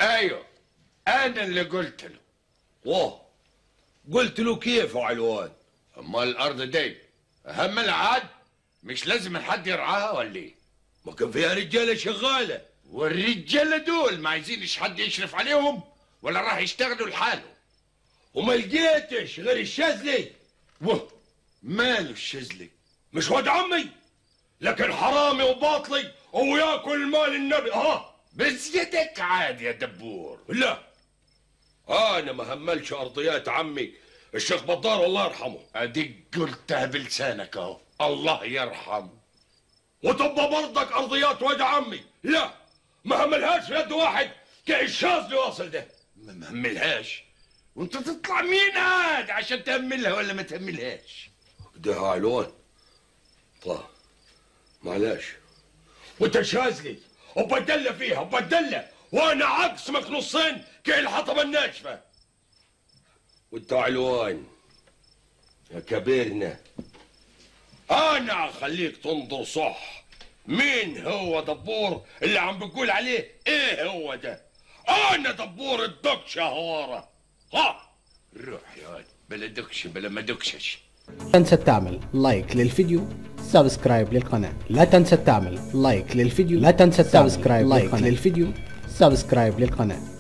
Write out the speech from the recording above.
ايوه، انا اللي قلت له. واه، قلت له كيف يا علوان؟ اما الارض دي اهم العاد، مش لازم حد يرعاها ولا ايه؟ ما كان فيها رجاله شغاله، والرجاله دول ما عايزينش حد يشرف عليهم ولا راح يشتغلوا لحالهم؟ وما لقيتش غير الشاذلي. وه، ماله الشاذلي؟ مش واد عمي، لكن حرامي وباطلي وياكل مال النبي. بزيتك عاد يا دبور. لا، انا ما هملش ارضيات عمي الشيخ بدار الله يرحمه. اديك قلتها بلسانك اهو، الله يرحمه. وتبقى برضك ارضيات واد عمي، لا ما هملهاش في يد واحد كالشاذلي واصل ده. ما مهملهاش؟ وانت تطلع مين عاد عشان تهملها ولا ما تهملهاش؟ ده علوان. طيب معلش، وانت شاذلي وبدله فيها وبدله، وانا عقسمك نصين كالحطبه الناشفه. وانت علوان يا كبيرنا، انا اخليك تنظر صح مين هو دبور اللي عم بقول عليه ايه هو ده. انا دبور الدكشه هواره. روح يا ولد، بلا دكش بلا ما دكشش. لا تنسى تعمل لايك للفيديو، سبسكرايب للقناة. لا تنسى تعمل لايك للفيديو، لا تنسى سبسكرايب للفيديو، سبسكرايب للقناة.